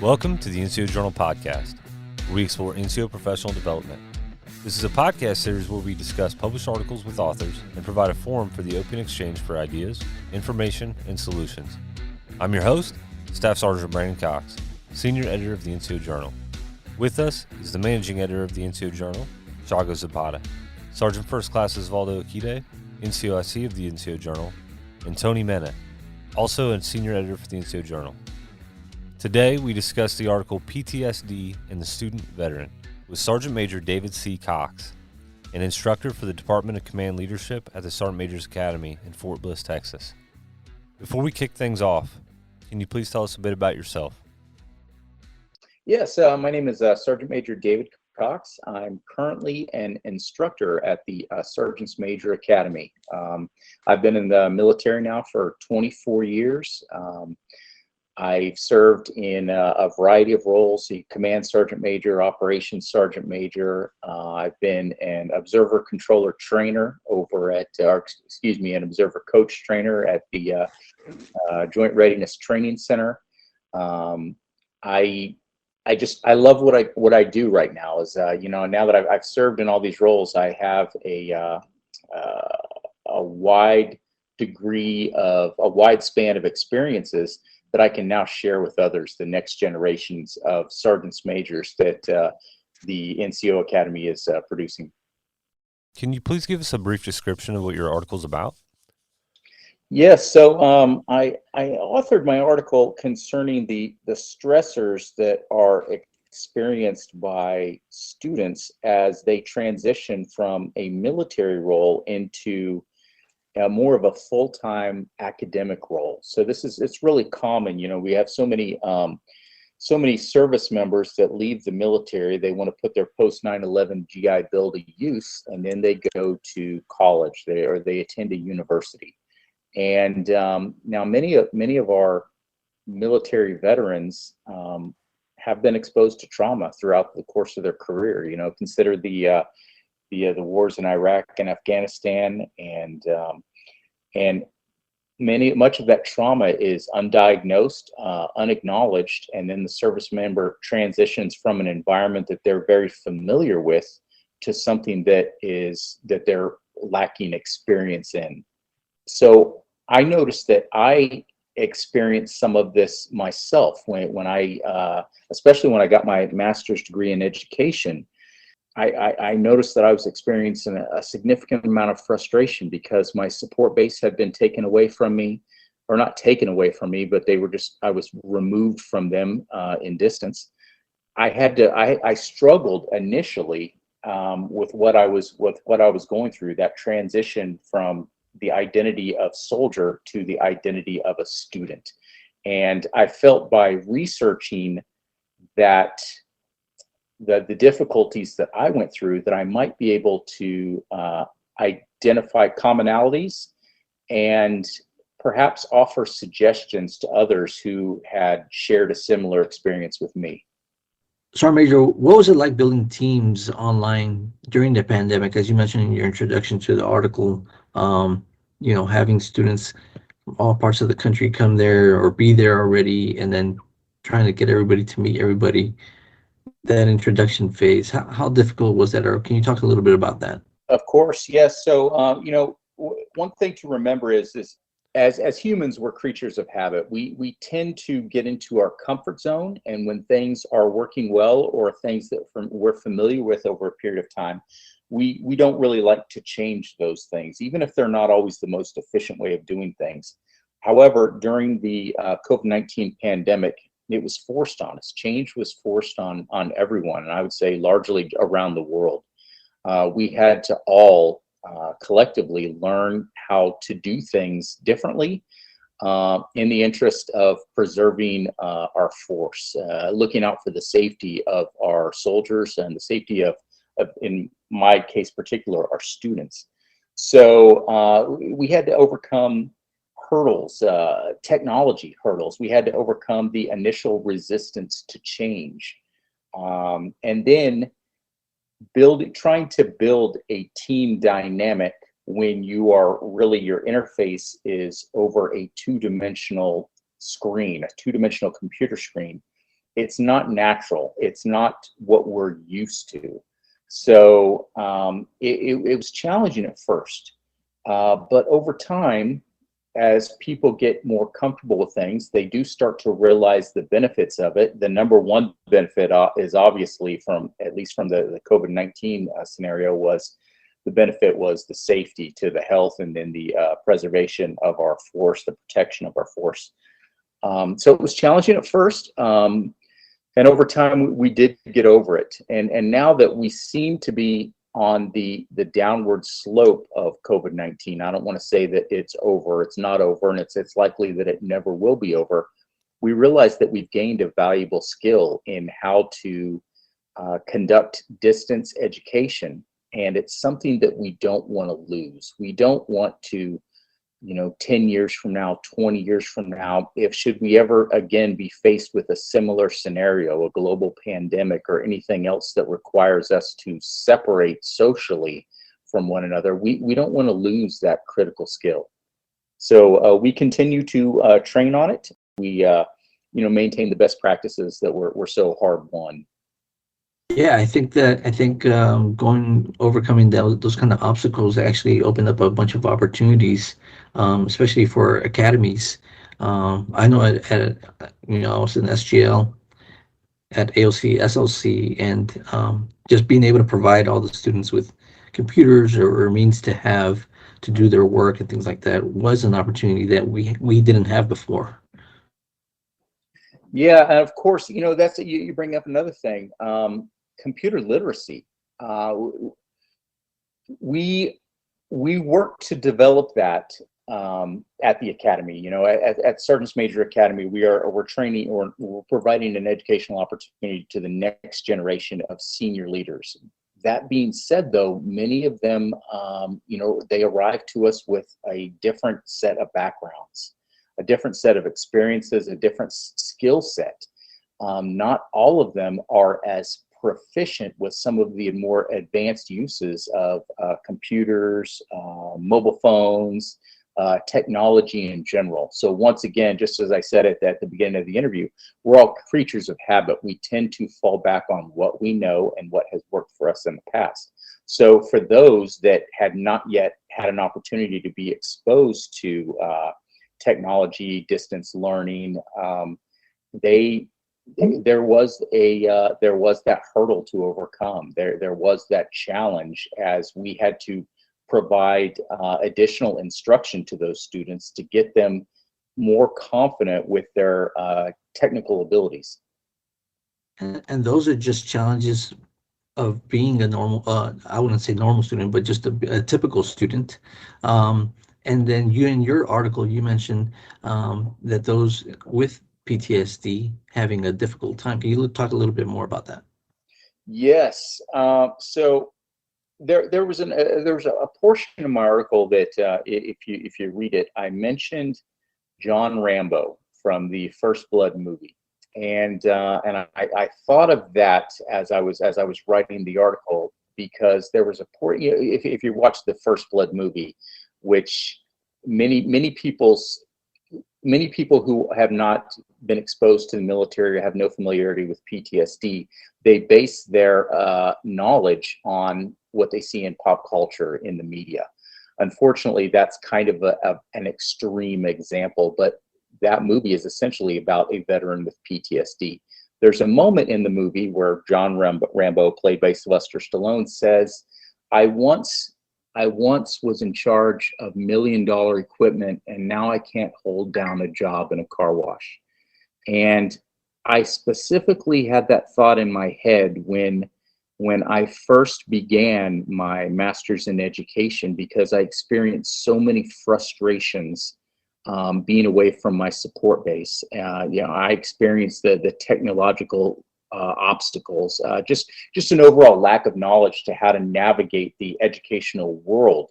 Welcome to the NCO Journal podcast, where we explore NCO professional development. This is a podcast series where we discuss published articles with authors and provide a forum for the open exchange for ideas, information, and solutions. I'm your host, Staff Sergeant Brandon Cox, Senior Editor of the NCO Journal. With us is the Managing Editor of the NCO Journal, Shago Zapata, Sergeant First Class Osvaldo Akide, NCOIC of the NCO Journal, and Tony Mena, also a Senior Editor for the NCO Journal. Today, we discuss the article PTSD and the Student Veteran with Sergeant Major David C. Cox, an instructor for the Department of Command Leadership at the Sergeant Major's Academy in Fort Bliss, Texas. Before we kick things off, can you please tell us a bit about yourself? Yes, my name is Sergeant Major David Cox. I'm currently an instructor at the Sergeant's Major Academy. I've been in the military now for 24 years. I've served in a variety of roles, the Command Sergeant Major, Operations Sergeant Major. I've been an Observer Controller Trainer over at, an Observer Coach Trainer at the Joint Readiness Training Center. I love what I do right now. Is now that I've served in all these roles, I have a wide span of experiences that I can now share with others, the next generations of sergeants majors that the NCO Academy is producing. Can you please give us a brief description of what your article is about? Yes, so I authored my article concerning the stressors that are experienced by students as they transition from a military role into more of a full-time academic role. So it's really common. We have so many service members that leave the military. They want to put their post 9/11 GI Bill to use, and then they go to college, they attend a university. And now many of our military veterans have been exposed to trauma throughout the course of their career. Consider the wars in Iraq and Afghanistan, and much of that trauma is undiagnosed, unacknowledged, and then the service member transitions from an environment that they're very familiar with to something that they're lacking experience in. So I noticed that I experienced some of this myself when I, especially when I got my master's degree in education. I noticed that I was experiencing a significant amount of frustration because my support base had been taken away from me, or not taken away from me, but I was removed from them in distance. I struggled initially with what I was going through, that transition from the identity of soldier to the identity of a student. And I felt by researching that the difficulties that I went through, that I might be able to identify commonalities and perhaps offer suggestions to others who had shared a similar experience with me. Sergeant Major, what was it like building teams online during the pandemic? As you mentioned in your introduction to the article, having students from all parts of the country come there or be there already, and then trying to get everybody to meet everybody. That introduction phase, how difficult was that, or can you talk a little bit about that? Of course, yes. So, one thing to remember is as humans, we're creatures of habit. We tend to get into our comfort zone, and when things are working well or things that we're familiar with over a period of time, we don't really like to change those things, even if they're not always the most efficient way of doing things. However, during the COVID-19 pandemic, it was forced on us. Change was forced on everyone, and I would say largely around the world. We had to all collectively learn how to do things differently in the interest of preserving our force, looking out for the safety of our soldiers and the safety of in my case particular, our students. So we had to overcome hurdles, technology hurdles. We had to overcome the initial resistance to change, and then trying to build a team dynamic when your interface is over a two-dimensional screen, a two-dimensional computer screen. it's not natural. It's not what we're used to. So it was challenging at first, but over time, as people get more comfortable with things, they do start to realize the benefits of it. The number one benefit is obviously from, at least from the COVID-19 scenario, was the benefit was the safety to the health, and then the preservation of our force, the protection of our force. So it was challenging at first. And over time, we did get over it. And now that we seem to be on the downward slope of COVID-19, I don't want to say that it's over. It's not over, and it's likely that it never will be over. We realize that we've gained a valuable skill in how to conduct distance education, and it's something that we don't want to lose. We don't want to, 10 years from now, 20 years from now, should we ever again be faced with a similar scenario, a global pandemic or anything else that requires us to separate socially from one another, we don't want to lose that critical skill. So we continue to train on it. We maintain the best practices that were so hard won. Yeah, I think overcoming those kind of obstacles actually opened up a bunch of opportunities, especially for academies. I know I was in SGL at AOC, SLC, and just being able to provide all the students with computers or means to do their work and things like that was an opportunity that we didn't have before. Yeah, and of course, that's you bring up another thing. Computer literacy. We work to develop that at the academy. At Sergeant's Major Academy, we're training, or we're providing an educational opportunity to the next generation of senior leaders. That being said, though, many of them, they arrive to us with a different set of backgrounds, a different set of experiences, a different skill set. Not all of them are as proficient with some of the more advanced uses of computers, mobile phones, technology in general. So once again, just as I said at the beginning of the interview, we're all creatures of habit. We tend to fall back on what we know and what has worked for us in the past. So for those that had not yet had an opportunity to be exposed to technology, distance learning, there was that hurdle to overcome. There was that challenge, as we had to provide additional instruction to those students to get them more confident with their technical abilities. And those are just challenges of being a normal, I wouldn't say normal student, but just a typical student. And then in your article, you mentioned that those with PTSD having a difficult time. Can you talk a little bit more about that? Yes. So there was a portion of my article that if you read it, I mentioned John Rambo from the First Blood movie, and I thought of that as I was writing the article, because there was a if you watch the First Blood movie, which many people who have not been exposed to the military or have no familiarity with PTSD, they base their knowledge on what they see in pop culture, in the media. Unfortunately, that's kind of an extreme example, but that movie is essentially about a veteran with PTSD. There's a moment in the movie where John Rambo, played by Sylvester Stallone, says, I once was in charge of $1 million equipment, and now I can't hold down a job in a car wash. And I specifically had that thought in my head when I first began my master's in education, because I experienced so many frustrations being away from my support base. I experienced the technological obstacles, just an overall lack of knowledge to how to navigate the educational world.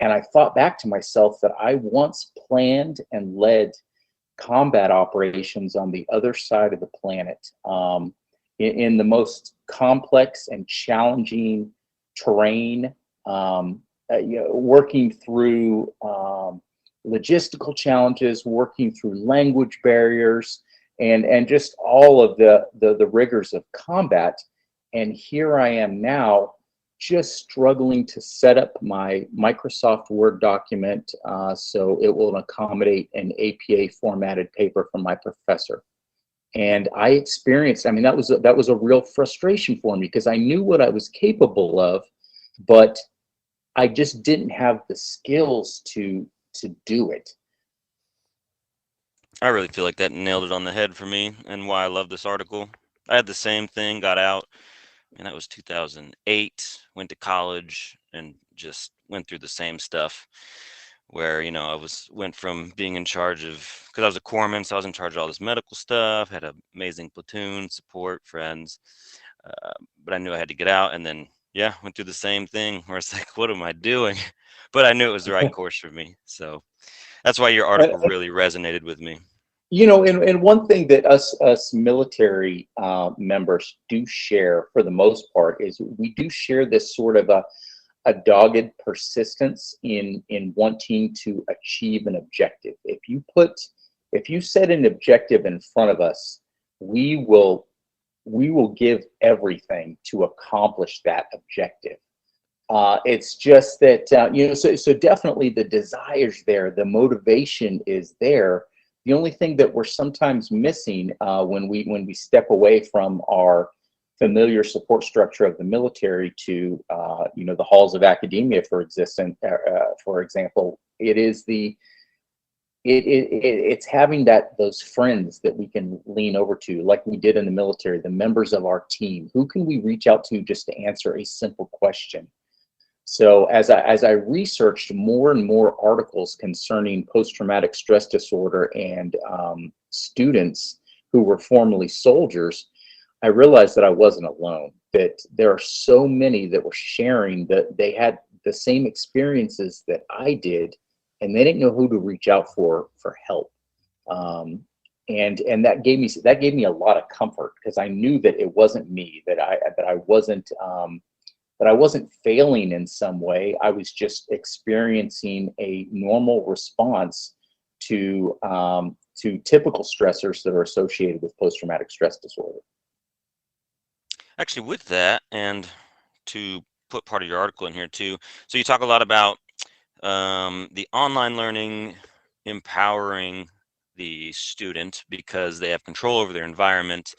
And I thought back to myself that I once planned and led combat operations on the other side of the planet, in the most complex and challenging terrain, working through logistical challenges, working through language barriers, and just all of the rigors of combat. And here I am now, just struggling to set up my Microsoft Word document so it will accommodate an APA formatted paper from my professor. And I experienced, I mean, that was a real frustration for me, because I knew what I was capable of, but I just didn't have the skills to do it. I really feel like that nailed it on the head for me, and why I love this article. I had the same thing, got out, and that was 2008, went to college and just went through the same stuff where, I went from being in charge of, because I was a corpsman, so I was in charge of all this medical stuff, had an amazing platoon, support, friends, but I knew I had to get out, and then, went through the same thing where it's like, what am I doing? But I knew it was the right course for me. So that's why your article really resonated with me. And one thing that us military members do share, for the most part, is we do share this sort of a dogged persistence in wanting to achieve an objective. If you set an objective in front of us, we will give everything to accomplish that objective. It's just that so definitely the desire's there, the motivation is there. The only thing that we're sometimes missing when we step away from our familiar support structure of the military to the halls of academia, for example, it's having those friends that we can lean over to, like we did in the military, the members of our team. Who can we reach out to just to answer a simple question? So as I researched more and more articles concerning post-traumatic stress disorder and students who were formerly soldiers, I realized that I wasn't alone, that there are so many that were sharing that they had the same experiences that I did, and they didn't know who to reach out for help. And that gave me a lot of comfort, because I knew that it wasn't me, that I wasn't failing in some way. I was just experiencing a normal response to typical stressors that are associated with post-traumatic stress disorder. Actually, with that, and to put part of your article in here too, so you talk a lot about the online learning empowering the student because they have control over their environment.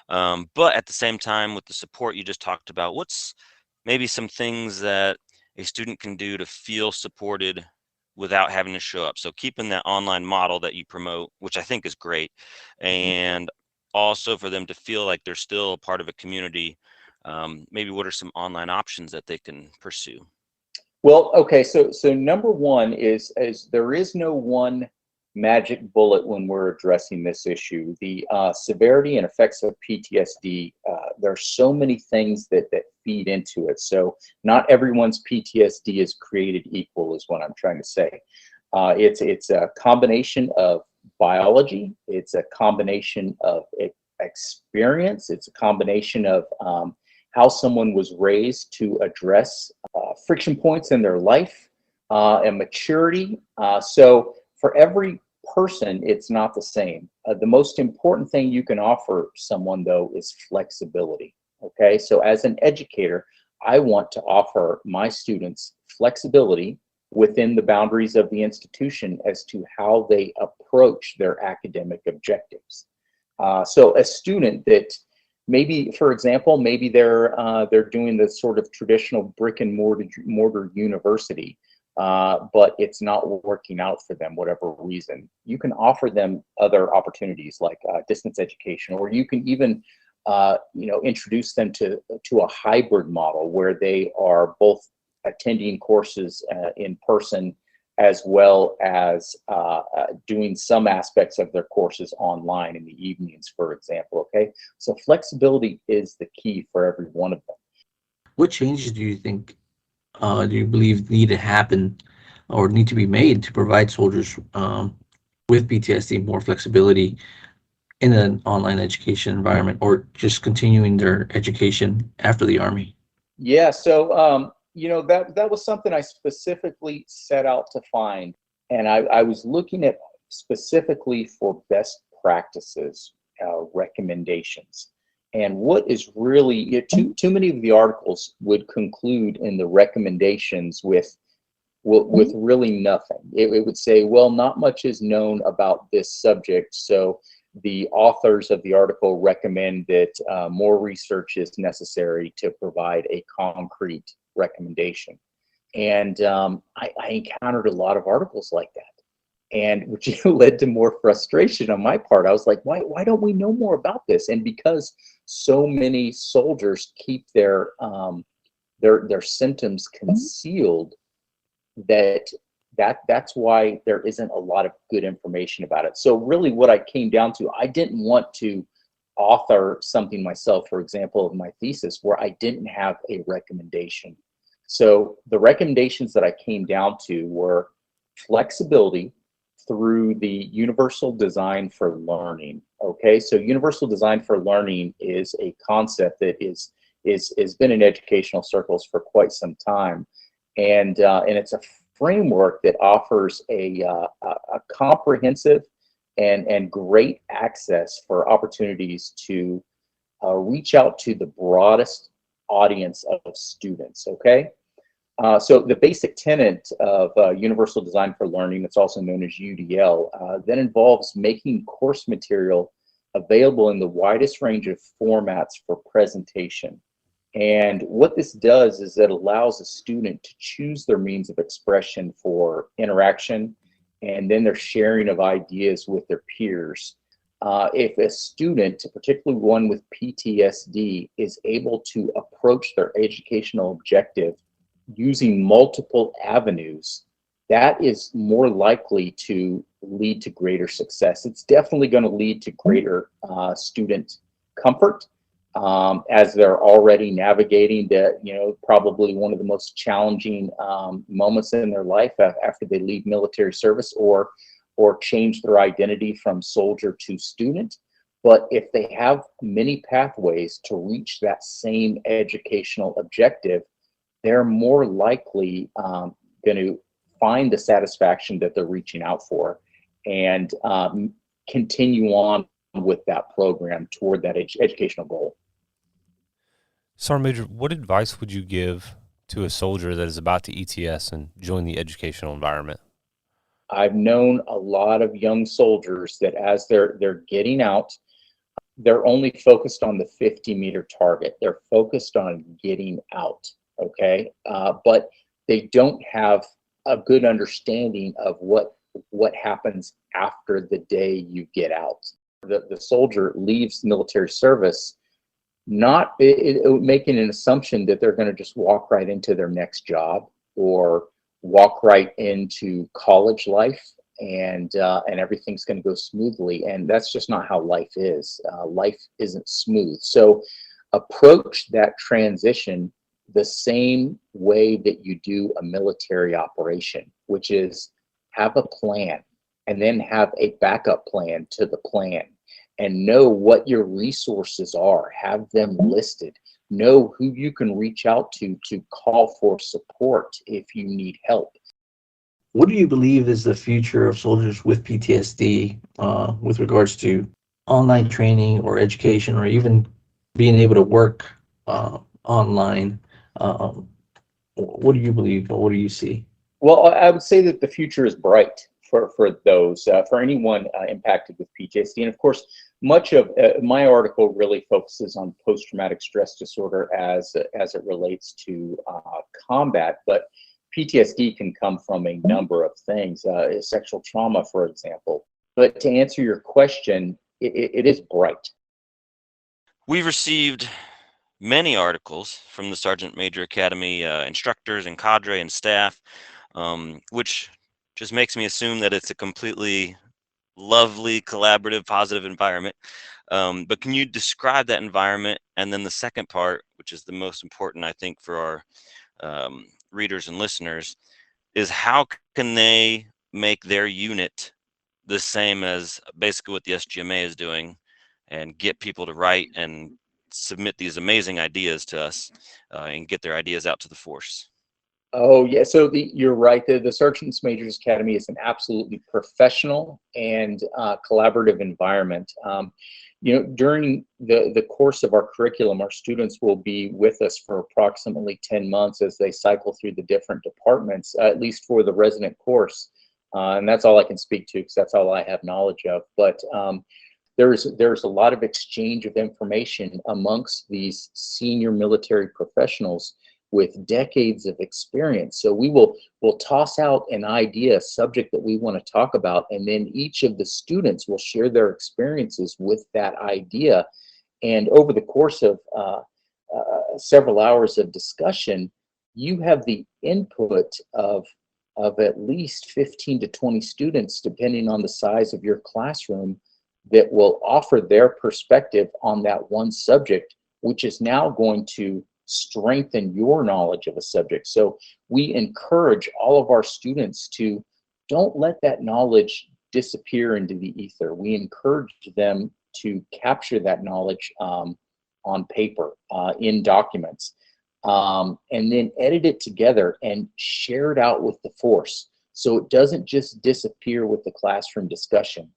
But at the same time, with the support you just talked about, what's maybe some things that a student can do to feel supported without having to show up? So keeping that online model that you promote, which I think is great, and also for them to feel like they're still a part of a community. Maybe what are some online options that they can pursue? Well, okay, so number one is there is no one magic bullet when we're addressing this issue. The severity and effects of PTSD, there are so many things that feed into it. So not everyone's PTSD is created equal, is what I'm trying to say. It's a combination of biology, it's a combination of experience, it's a combination of how someone was raised to address friction points in their life, and maturity. So for every person, it's not the same. The most important thing you can offer someone, though, is flexibility. Okay, so as an educator, I want to offer my students flexibility within the boundaries of the institution as to how they approach their academic objectives. So a student that maybe, for example, maybe they're doing the sort of traditional brick and mortar university, but it's not working out for them, whatever reason. You can offer them other opportunities like distance education, or you can even introduce them to a hybrid model where they are both attending courses in person, as well as doing some aspects of their courses online in the evenings, for example. Okay, so flexibility is the key for every one of them. What changes do you think, do you believe need to happen or need to be made to provide soldiers with PTSD more flexibility in an online education environment, or just continuing their education after the Army? Yeah, so that was something I specifically set out to find, and I was looking at specifically for best practices recommendations. And what is really, too many of the articles would conclude in the recommendations with really nothing. It would say, well, not much is known about this subject, so the authors of the article recommend that more research is necessary to provide a concrete recommendation. And I encountered a lot of articles like that, and which led to more frustration on my part. I was like, why don't we know more about this? And because so many soldiers keep their symptoms concealed, that's why there isn't a lot of good information about it. So really what I came down to, I didn't want to author something myself, for example, of my thesis, where I didn't have a recommendation. So the recommendations that I came down to were flexibility through the universal design for learning. Okay, so universal design for learning is a concept that is been in educational circles for quite some time. And it's a framework that offers a comprehensive and great access for opportunities to reach out to the broadest audience of students. Okay, so the basic tenet of Universal Design for Learning, it's also known as UDL, that involves making course material available in the widest range of formats for presentation. And what this does is it allows a student to choose their means of expression for interaction and then their sharing of ideas with their peers. If a student, particularly one with PTSD, is able to approach their educational objective using multiple avenues, that is more likely to lead to greater success. It's definitely going to lead to greater student comfort. As they're already navigating probably one of the most challenging moments in their life after they leave military service or change their identity from soldier to student. But if they have many pathways to reach that same educational objective, they're more likely going to find the satisfaction that they're reaching out for and continue on with that program toward that educational goal. Sergeant Major, what advice would you give to a soldier that is about to ETS and join the educational environment? I've known a lot of young soldiers that as they're getting out, they're only focused on the 50-meter target. They're focused on getting out, okay? But they don't have a good understanding of what happens after the day you get out. The soldier leaves military service not making an assumption that they're going to just walk right into their next job or walk right into college life and everything's going to go smoothly. And that's just not how life is. Life isn't smooth. So approach that transition the same way that you do a military operation, which is have a plan and then have a backup plan to the plan. And know what your resources are, have them listed, know who you can reach out to call for support if you need help. What do you believe is the future of soldiers with PTSD with regards to online training or education or even being able to work online? What do you believe or what do you see? Well, I would say that the future is bright for those, for anyone impacted with PTSD. And of course, much of my article really focuses on post-traumatic stress disorder as it relates to combat, but PTSD can come from a number of things, sexual trauma, for example. But to answer your question, it is bright. We've received many articles from the Sergeant Major Academy instructors and cadre and staff, which just makes me assume that it's a completely lovely, collaborative, positive environment. But can you describe that environment? And then the second part, which is the most important, I think, for our readers and listeners, is how can they make their unit the same as basically what the SGMA is doing and get people to write and submit these amazing ideas to us and get their ideas out to the force? Oh, yeah. So you're right. The Sergeant's Majors Academy is an absolutely professional and collaborative environment. During the course of our curriculum, our students will be with us for approximately 10 months as they cycle through the different departments, at least for the resident course. And that's all I can speak to because that's all I have knowledge of. But there's a lot of exchange of information amongst these senior military professionals with decades of experience. So we'll toss out an idea, a subject that we want to talk about, and then each of the students will share their experiences with that idea. And over the course of several hours of discussion, you have the input of at least 15 to 20 students, depending on the size of your classroom, that will offer their perspective on that one subject, which is now going to strengthen your knowledge of a subject. So we encourage all of our students to don't let that knowledge disappear into the ether. We encourage them to capture that knowledge on paper, in documents, and then edit it together and share it out with the force. So it doesn't just disappear with the classroom discussion.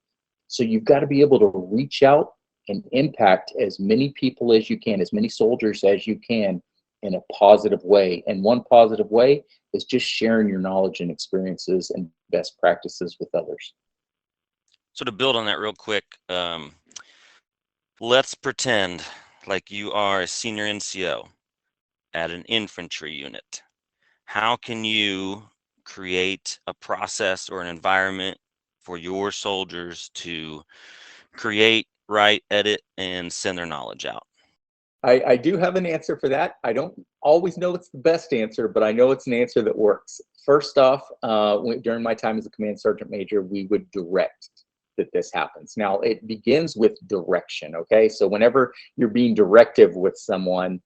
So you've got to be able to reach out and impact as many people as you can, as many soldiers as you can, in a positive way. And one positive way is just sharing your knowledge and experiences and best practices with others. So to build on that real quick, let's pretend like you are a senior NCO at an infantry unit. How can you create a process or an environment for your soldiers to create, write, edit, and send their knowledge out? I do have an answer for that. I don't always know it's the best answer, but I know it's an answer that works. First off, during my time as a command sergeant major, we would direct that this happens. Now, it begins with direction, okay? So whenever you're being directive with someone,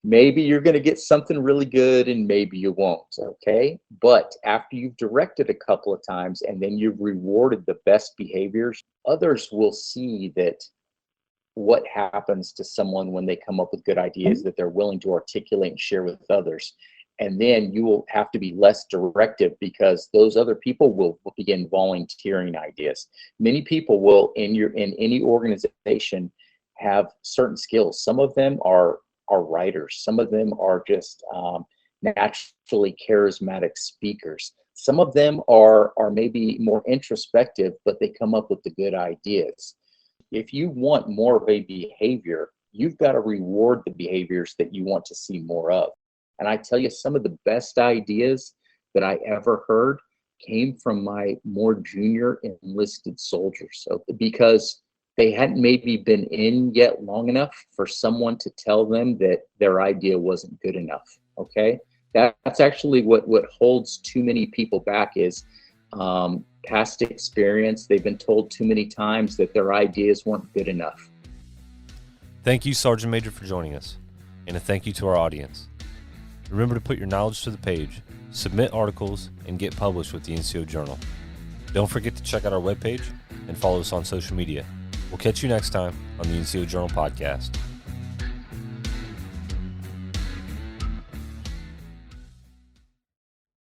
maybe you're going to get something really good and maybe you won't, okay? But after you've directed a couple of times and then you've rewarded the best behaviors, others will see that what happens to someone when they come up with good ideas that they're willing to articulate and share with others. And then you will have to be less directive because those other people will begin volunteering ideas. Many people will in any organization have certain skills. Some of them are writers. Some of them are just naturally charismatic speakers. Some of them are maybe more introspective, but they come up with the good ideas. If you want more of a behavior, you've got to reward the behaviors that you want to see more of. And I tell you, some of the best ideas that I ever heard came from my more junior enlisted soldiers. So, because they hadn't maybe been in yet long enough for someone to tell them that their idea wasn't good enough, okay? That's actually what holds too many people back is past experience. They've been told too many times that their ideas weren't good enough. Thank you, Sergeant Major, for joining us, and a thank you to our audience. Remember to put your knowledge to the page, submit articles, and get published with the NCO Journal. Don't forget to check out our webpage and follow us on social media. We'll catch you next time on the NCO Journal podcast.